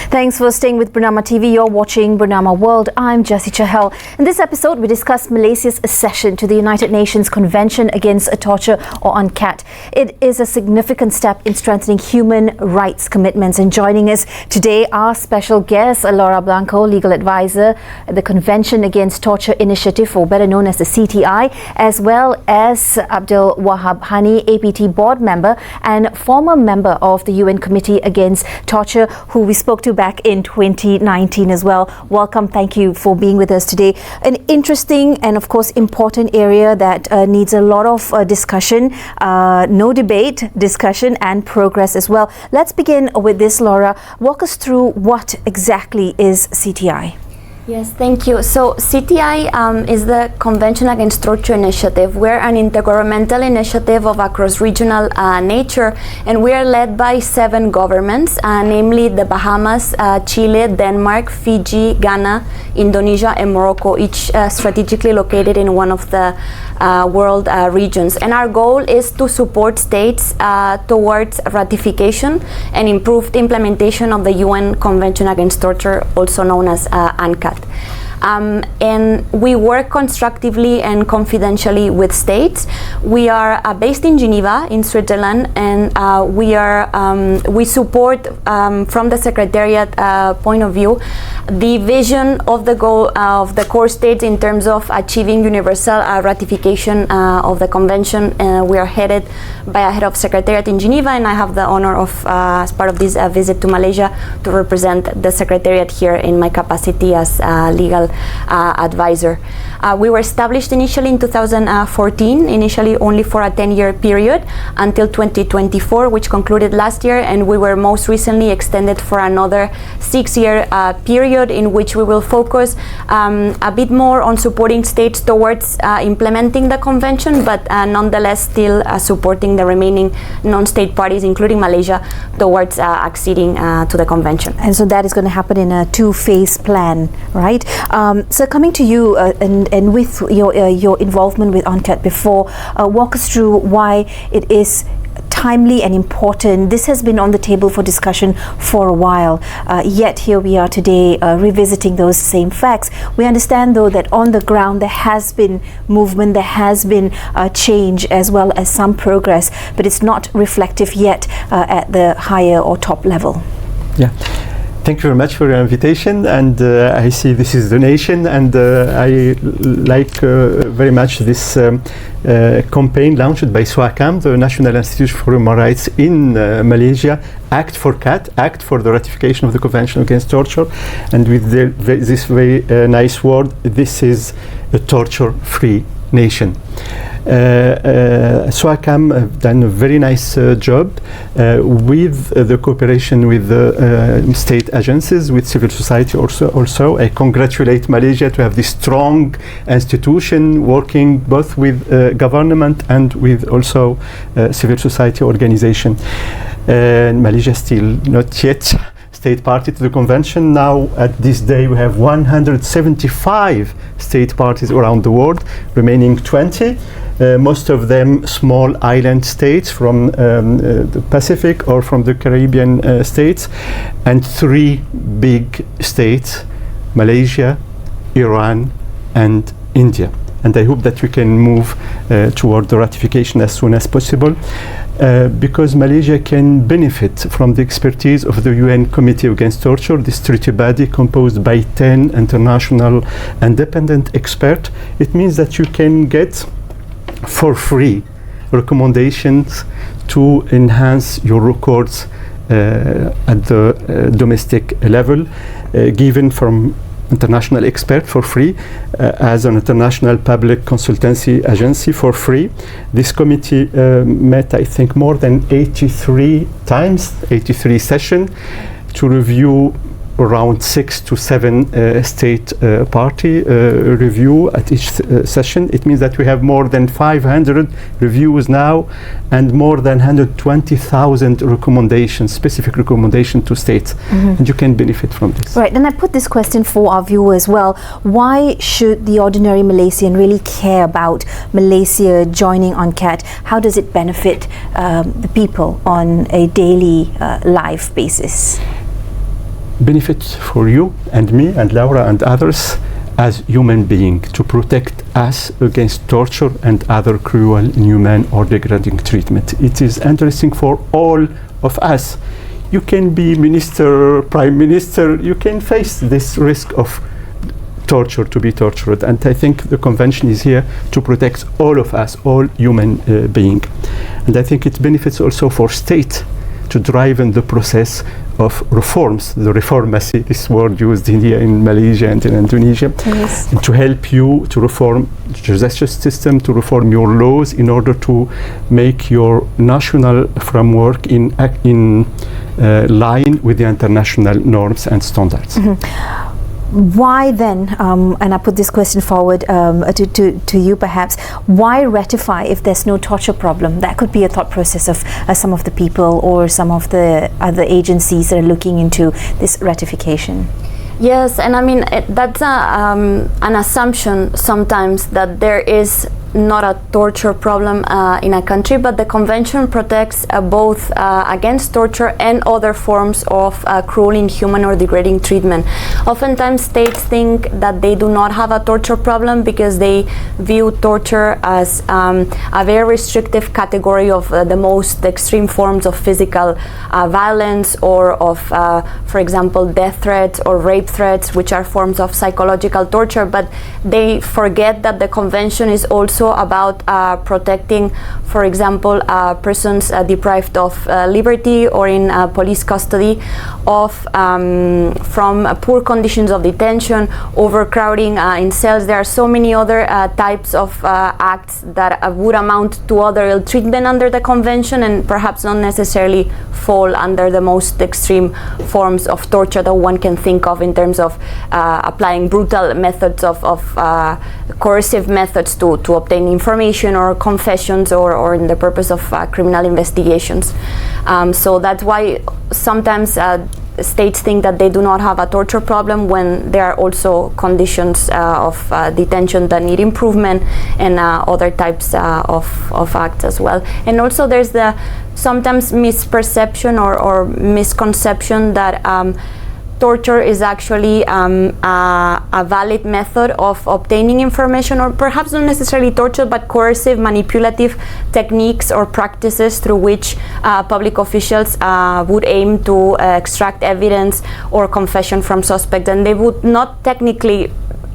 Thanks for staying with Bernama TV. You're watching Bernama World. I'm 𝐁𝐄𝐑𝐍𝐀𝐿. In this episode, we discuss Malaysia's accession to the United Nations Convention Against Torture, or UNCAT. It is a significant step in strengthening human rights commitments. And joining us today, our special guest, Laura Blanco, legal advisor at the Convention Against Torture Initiative, or better known as the CTI, as well as AbdelWahab Hani, APT board member and former member of the UN Committee Against Torture, who we spoke to back in 2019 as well. Welcome. Thank you for being with us today. An interesting and of course important area that needs a lot of discussion, no debate, discussion and progress as well. Let's begin with this, Laura. Walk us through what exactly is CTI. Yes, thank you. So CTI is the Convention Against Torture Initiative. We're an intergovernmental initiative of a cross-regional nature, and we are led by 7 governments, namely the Bahamas, Chile, Denmark, Fiji, Ghana, Indonesia, and Morocco, each strategically located in one of the world regions. And our goal is to support states towards ratification and improved implementation of the UN Convention Against Torture, also known as UNCAT. And we work constructively and confidentially with states. We are based in Geneva, in Switzerland, and we support from the Secretariat point of view the vision of the goal of the core states in terms of achieving universal ratification of the convention. We are headed by a head of Secretariat in Geneva, and I have the honor of, as part of this visit to Malaysia, to represent the Secretariat here in my capacity as legal advisor. We were established initially in 2014, initially only for a 10-year period until 2024, which concluded last year, and we were most recently extended for another 6-year period in which we will focus a bit more on supporting states towards implementing the convention, but nonetheless still supporting the remaining non-state parties, including Malaysia, towards acceding to the convention. And so that is going to happen in a 2-phase plan, right? So coming to you and with your involvement with UNCAT before, walk us through why it is timely and important. This has been on the table for discussion for a while, yet here we are today revisiting those same facts. We understand though that on the ground there has been movement, there has been change as well as some progress, but it's not reflective yet at the higher or top level. Yeah. Thank you very much for your invitation, and I see this is the nation, and I like very much this campaign launched by SWACAM, the National Institute for Human Rights in Malaysia, Act for CAT, Act for the Ratification of the Convention Against Torture, and with this very nice word, this is a torture-free nation. SWACAM have done a very nice job with the cooperation with the state agencies, with civil society also. I congratulate Malaysia to have this strong institution working both with government and with also civil society organization. Malaysia still not yet state party to the convention. Now at this day we have 175 state parties around the world, remaining 20. Most of them small island states from the Pacific or from the Caribbean states, and 3 big states, Malaysia, Iran and India. And I hope that we can move toward the ratification as soon as possible, because Malaysia can benefit from the expertise of the UN Committee Against Torture, this treaty body composed by 10 international independent experts. It means that you can get for free recommendations to enhance your records at the domestic level, given from international expert for free, as an international public consultancy agency for free. This committee met, I think, more than 83 times, 83 sessions, to review around 6 to 7 state party review at each session. It means that we have more than 500 reviews now and more than 120,000 recommendations, specific recommendations to states. And you can benefit from this. Right, and I put this question for our viewers as well. Why should the ordinary Malaysian really care about Malaysia joining UNCAT? How does it benefit the people on a daily life basis? benefit for you and me and Laura and others as human beings, to protect us against torture and other cruel, inhuman or degrading treatment. It is interesting for all of us. You can be minister, prime minister, you can face this risk of torture, to be tortured, and I think the convention is here to protect all of us, all human beings. And I think it benefits also for state to drive in the process of reforms, the reformacy, this word used in here in Malaysia and in Indonesia, Yes. and to help you to reform the justice system, to reform your laws in order to make your national framework in line with the international norms and standards. Why then, and I put this question forward to you perhaps, why ratify if there's no torture problem? That could be a thought process of some of the people or some of the other agencies that are looking into this ratification. Yes, and I mean, that's an assumption sometimes that there is not a torture problem in a country, but the convention protects both against torture and other forms of cruel, inhuman or degrading treatment. Oftentimes states think that they do not have a torture problem because they view torture as a very restrictive category of the most extreme forms of physical violence, or of, for example, death threats or rape threats, which are forms of psychological torture. But they forget that the convention is also about protecting, for example, persons deprived of liberty or in police custody from poor conditions of detention, overcrowding in cells. There are so many other types of acts that would amount to other ill treatment under the convention, and perhaps not necessarily fall under the most extreme forms of torture that one can think of in terms of applying brutal methods of coercive methods to obtain information or confessions, or in the purpose of criminal investigations. So that's why sometimes states think that they do not have a torture problem when there are also conditions of detention that need improvement, and other types of acts as well. And also there's the sometimes misperception or misconception that torture is actually a valid method of obtaining information, or perhaps not necessarily torture, but coercive, manipulative techniques or practices through which public officials would aim to extract evidence or confession from suspects. And they would not technically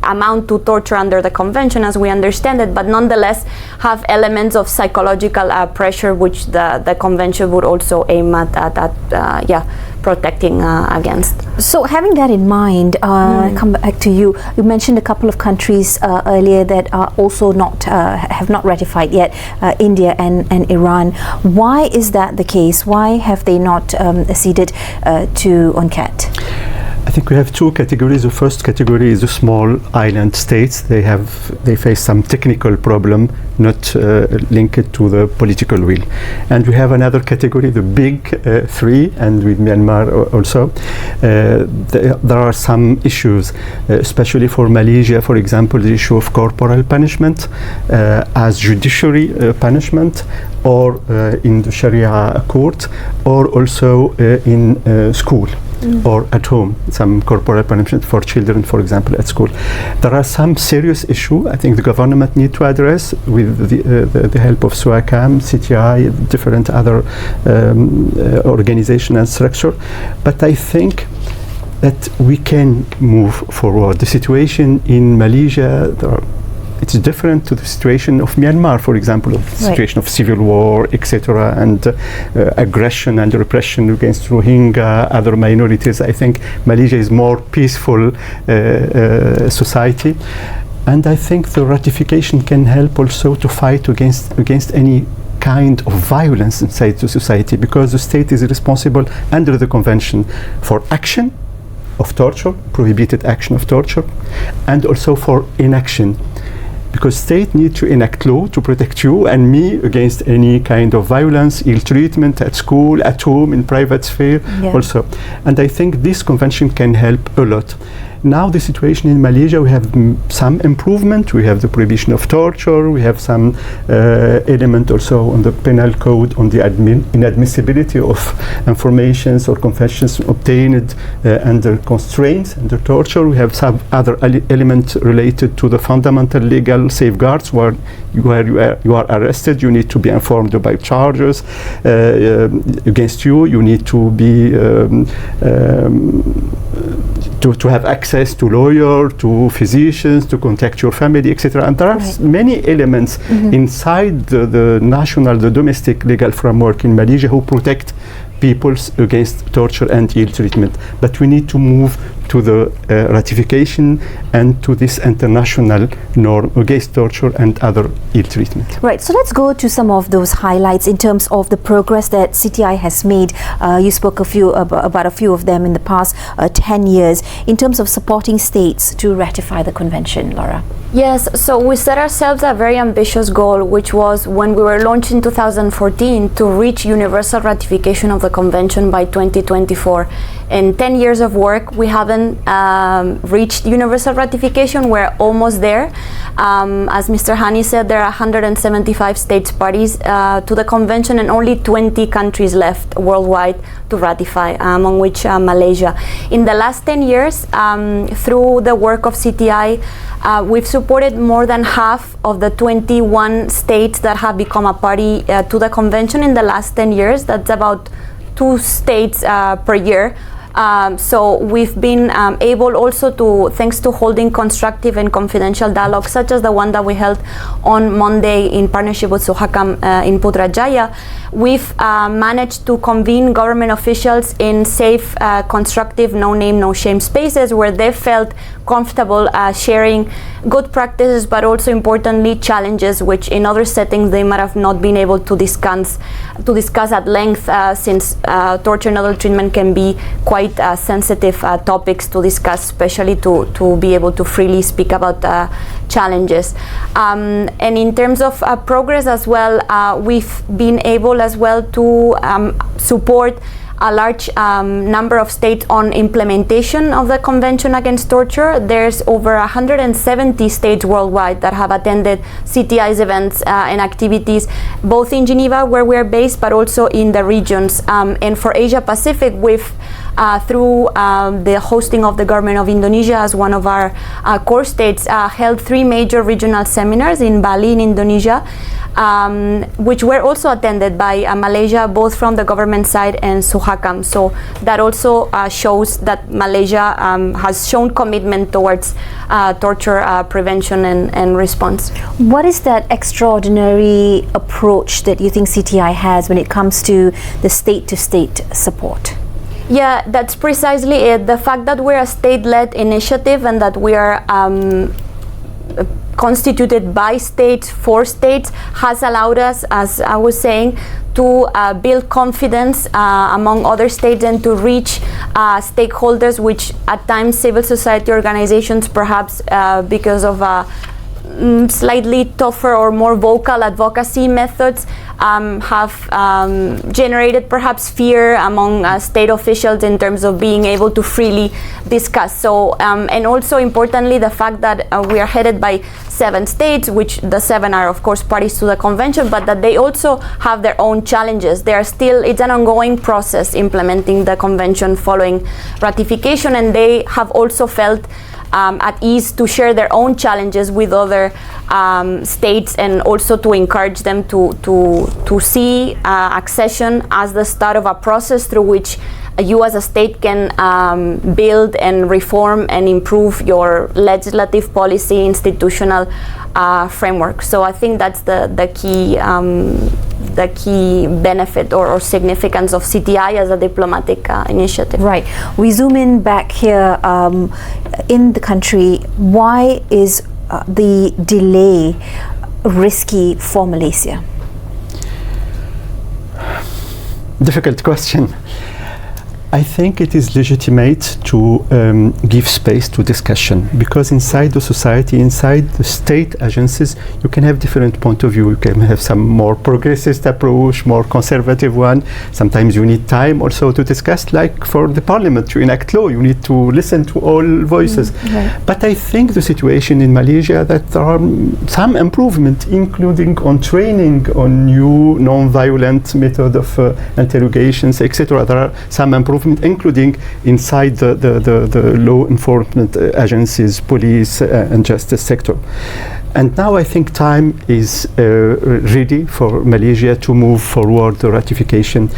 amount to torture under the convention as we understand it, but nonetheless have elements of psychological pressure, which the convention would also aim at protecting against. So having that in mind, come back to you. You mentioned a couple of countries earlier that are also have not ratified yet, India and Iran. Why is that the case? Why have they not acceded to UNCAT? I think we have two categories. The first category is the small island states. They face some technical problem, not linked to the political will. And we have another category, the big three, and with Myanmar also. There are some issues, especially for Malaysia, for example, the issue of corporal punishment as judiciary punishment, or in the Sharia court, or also in school. Or at home, some corporal punishment for children, for example, at school. There are some serious issues I think the government need to address with the help of SUACAM, CTI, different other organization and structure. But I think that we can move forward. The situation in Malaysia, it's different to the situation of Myanmar, for example, of the situation of civil war, etc., and aggression and repression against Rohingya, other minorities. I think Malaysia is more peaceful society, and I think the ratification can help also to fight against any kind of violence inside the society, because the state is responsible under the convention for action of torture, prohibited action of torture, and also for inaction. Because state need to enact law to protect you and me against any kind of violence, ill treatment at school, at home, in private sphere also. And I think this convention can help a lot. now the situation in Malaysia, we have some improvement. We have the prohibition of torture. We have some element also on the penal code on the inadmissibility of informations or confessions obtained under constraints, under torture. We have some other elements related to the fundamental legal safeguards where you are arrested. You need to be informed about charges against you. You need to be to have access to lawyer, to physicians, to contact your family, etc. And there are many elements inside the national, the domestic legal framework in Malaysia who protect people against torture and ill treatment. But we need to move to the ratification and to this international norm against torture and other ill treatment. Right, so let's go to some of those highlights in terms of the progress that CTI has made. You spoke about a few of them in the past 10 years in terms of supporting states to ratify the convention, Laura. Yes, so we set ourselves a very ambitious goal, which was when we were launched in 2014 to reach universal ratification of the convention by 2024. In 10 years of work, we haven't reached universal ratification. We're almost there. As Mr. Hani said, there are 175 states parties to the convention and only 20 countries left worldwide to ratify, among which Malaysia. In the last 10 years, through the work of CTI, we've supported more than half of the 21 states that have become a party to the convention in the last 10 years. That's about 2 states per year. So we've been able also to, thanks to holding constructive and confidential dialogue, such as the one that we held on Monday in partnership with 𝐁𝐄𝐑𝐿 in Putrajaya, we've managed to convene government officials in safe, constructive, no name, no shame spaces where they felt comfortable sharing good practices, but also importantly challenges which in other settings they might have not been able to discuss at length, since torture and other treatment can be quite sensitive topics to discuss, especially to be able to freely speak about challenges. And in terms of progress as well, we've been able as well to support a large number of states on implementation of the Convention Against Torture. There's over 170 states worldwide that have attended CTI's events and activities, both in Geneva, where we're based, but also in the regions. And for Asia Pacific, we've through the hosting of the government of Indonesia as one of our core states, held 3 major regional seminars in Bali, in Indonesia, which were also attended by Malaysia, both from the government side and 𝐁𝐄𝐿. So that also shows that Malaysia has shown commitment towards torture prevention and response. What is that extraordinary approach that you think CTI has when it comes to the state-to-state support? Yeah, that's precisely it. The fact that we're a state-led initiative and that we are constituted by states, for states, has allowed us, as I was saying, to build confidence among other states and to reach stakeholders, which at times civil society organizations, perhaps because of slightly tougher or more vocal advocacy methods, have generated perhaps fear among state officials in terms of being able to freely discuss. So, and also importantly, the fact that we are headed by 7 states, which the 7 are of course parties to the convention, but that they also have their own challenges. They are still, it's an ongoing process implementing the convention following ratification, and they have also felt at ease to share their own challenges with other states, and also to encourage them to see accession as the start of a process through which you as a state can build and reform and improve your legislative, policy, institutional framework. So I think that's the key benefit or significance of CTI as a diplomatic initiative. Right. We zoom in back here in the country. Why is the delay risky for Malaysia? Difficult question. I think it is legitimate to give space to discussion, because inside the society, inside the state agencies, you can have different point of view. You can have some more progressist approach, more conservative one. Sometimes you need time also to discuss, like for the parliament to enact law, you need to listen to all voices. Right. But I think the situation in Malaysia, that there are some improvement, including on training on new non-violent method of interrogations, etc. There are some improvement, including inside the law enforcement agencies, police and justice sector. And now I think time is ready for Malaysia to move forward the ratification.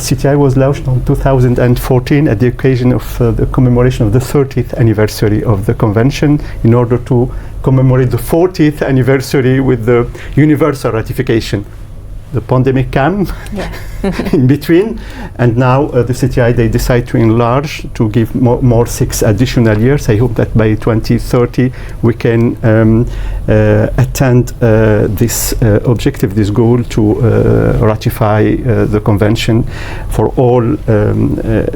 CTI was launched in 2014 at the occasion of the commemoration of the 30th anniversary of the convention, in order to commemorate the 40th anniversary with the universal ratification. The pandemic came in between, and now the CTI, they decide to enlarge, to give more 6 additional years. I hope that by 2030 we can attain this objective, this goal, to ratify the convention for all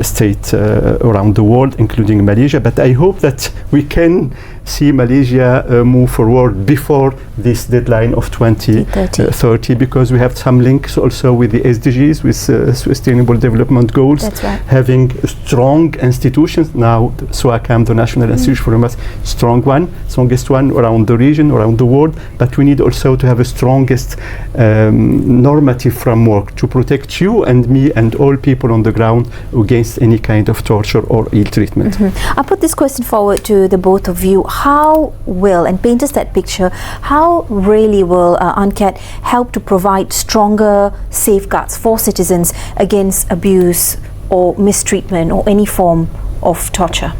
states around the world, including Malaysia. But I hope that we can see Malaysia move forward before this deadline of 2030, because we have some links also with the SDGs, with Sustainable Development Goals. That's right. Having strong institutions. Now SOACAM, the National Institute for Human, strongest one around the region, around the world, but we need also to have a strongest normative framework to protect you and me and all people on the ground against any kind of torture or ill treatment. I put this question forward to the both of you. How will, and paint us that picture, how really will UNCAT help to provide stronger safeguards for citizens against abuse or mistreatment or any form of torture?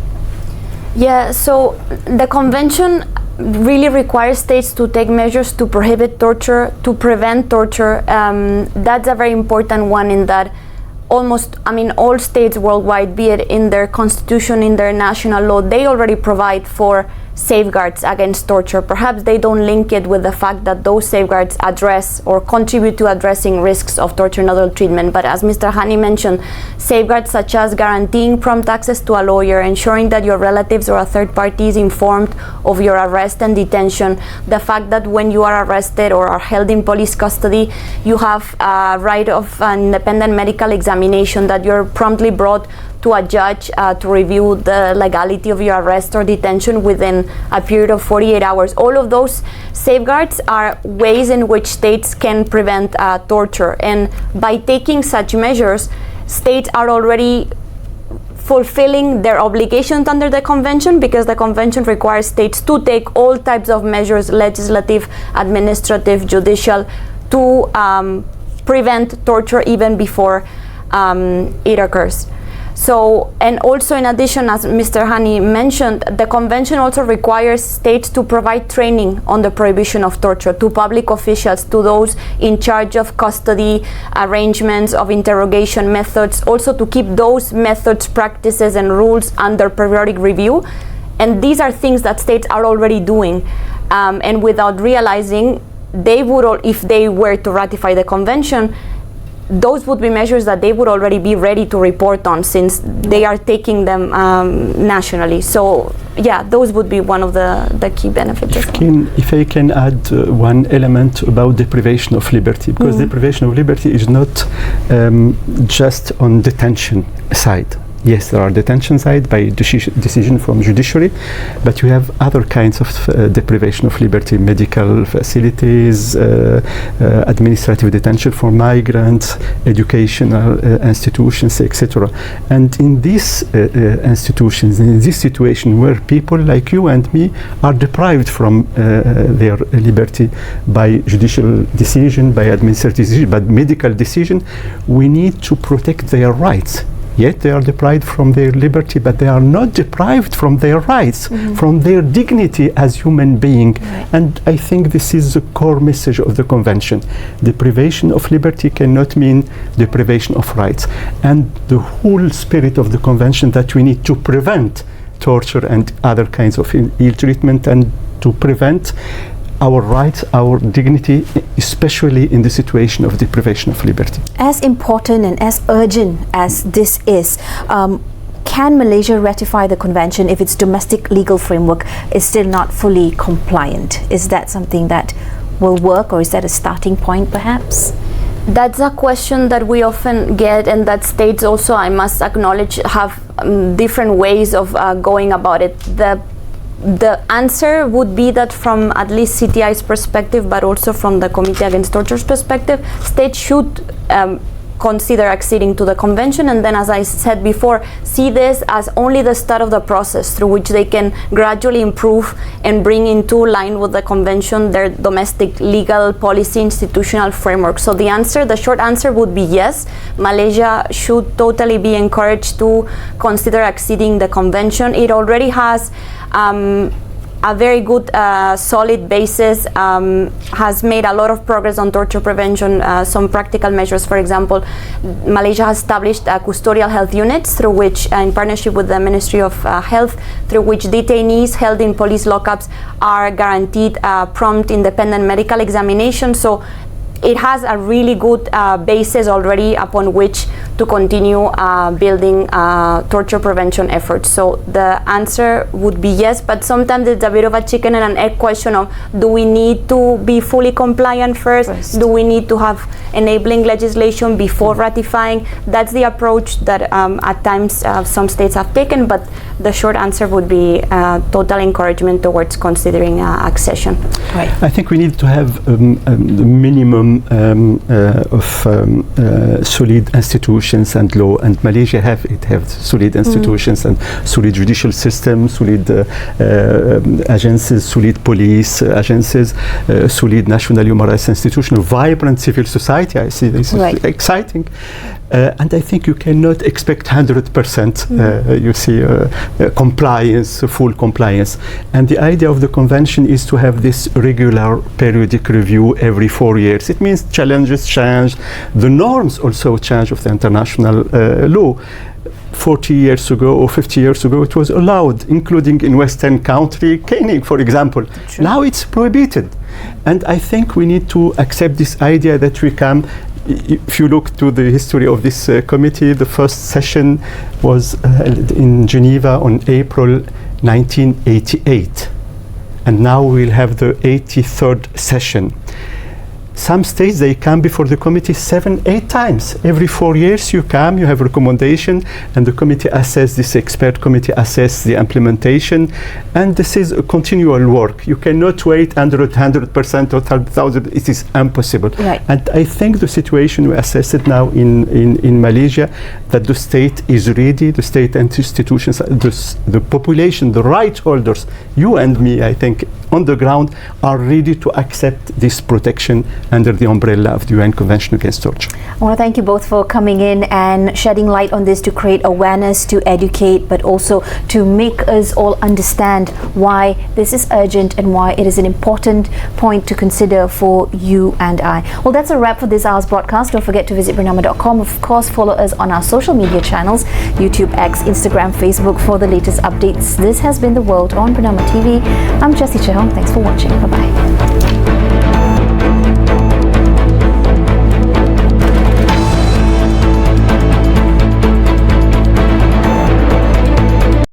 Yeah, so the convention really requires states to take measures to prohibit torture, to prevent torture. That's a very important one, in that all states worldwide, be it in their constitution, in their national law, they already provide for safeguards against torture. Perhaps they don't link it with the fact that those safeguards address or contribute to addressing risks of torture and other treatment. But as Mr. Hani mentioned, safeguards such as guaranteeing prompt access to a lawyer, ensuring that your relatives or a third party is informed of your arrest and detention, the fact that when you are arrested or are held in police custody, you have a right of an independent medical examination, that you're promptly brought to a judge to review the legality of your arrest or detention within a period of 48 hours. All of those safeguards are ways in which states can prevent torture, and by taking such measures, states are already fulfilling their obligations under the convention, because the convention requires states to take all types of measures, legislative, administrative, judicial, to prevent torture even before it occurs. So, and also in addition, as Mr. Hani mentioned, the convention also requires states to provide training on the prohibition of torture to public officials, to those in charge of custody arrangements, of interrogation methods, also to keep those methods, practices and rules under periodic review. And these are things that states are already doing, and without realizing, they would, if they were to ratify the convention, those would be measures that they would already be ready to report on, since they are taking them nationally. So yeah, those would be one of the key benefits. If I can add one element about deprivation of liberty, because deprivation of liberty is not just on detention side. Yes, there are detention side by decision from judiciary, but you have other kinds of deprivation of liberty, medical facilities, administrative detention for migrants, educational institutions, etc. And in these institutions, in this situation where people like you and me are deprived from their liberty by judicial decision, by administrative decision, by medical decision, we need to protect their rights. Yet they are deprived from their liberty, but they are not deprived from their rights, from their dignity as human being. Right. And I think this is the core message of the convention. Deprivation of liberty cannot mean deprivation of rights. And the whole spirit of the convention, that we need to prevent torture and other kinds of ill treatment, and to prevent our rights, our dignity, especially in the situation of deprivation of liberty. As important and as urgent as this is, can Malaysia ratify the convention if its domestic legal framework is still not fully compliant? Is that something that will work, or is that a starting point perhaps? That's a question that we often get, and that states also, I must acknowledge, have different ways of going about it. The answer would be that from at least CTI's perspective, but also from the Committee Against Torture's perspective, states should consider acceding to the convention, and then, as I said before, see this as only the start of the process through which they can gradually improve and bring into line with the convention their domestic legal policy institutional framework. So the short answer would be yes. Malaysia should totally be encouraged to consider acceding the convention. It already has a very good solid basis, has made a lot of progress on torture prevention, some practical measures. For example, Malaysia has established custodial health units through which, in partnership with the Ministry of Health, through which detainees held in police lockups are guaranteed prompt independent medical examination. So it has a really good basis already upon which to continue building torture prevention efforts. So the answer would be yes, but sometimes it's a bit of a chicken and an egg question of, do we need to be fully compliant first? Do we need to have enabling legislation before ratifying? That's the approach that at times some states have taken, but the short answer would be total encouragement towards considering accession. Right. I think we need to have the minimum of solid institutions and law, and Malaysia have solid institutions and solid judicial system, solid agencies, solid police agencies, solid national human rights institution, vibrant civil society. I see this is exciting. And I think you cannot expect 100% you see compliance, full compliance. And the idea of the convention is to have this regular periodic review every 4 years. It means challenges change, the norms also change of the international law. 40 years ago or 50 years ago, it was allowed, including in Western country, caning, for example. True. Now it's prohibited. And I think we need to accept this idea that we can. If you look to the history of this committee, the first session was held in Geneva on April 1988. And now we'll have the 83rd session. Some states, they come before the committee 7-8 times. Every 4 years you come, you have recommendation, and the committee assess, this expert committee assess the implementation, and this is a continual work. You cannot wait 100% or 1,000, it is impossible. Right. And I think the situation we assess it now in Malaysia, that the state is ready, the state institutions, the population, the right holders, you and me, I think, on the ground, are ready to accept this protection under the umbrella of the UN Convention Against Torture. I want to thank you both for coming in and shedding light on this to create awareness, to educate, but also to make us all understand why this is urgent and why it is an important point to consider for you and I. Well, that's a wrap for this hour's broadcast. Don't forget to visit Bernama.com. Of course, follow us on our social media channels, YouTube, X, Instagram, Facebook, for the latest updates. This has been The World on Bernama TV. I'm Jessie Chahong. Thanks for watching. Bye-bye.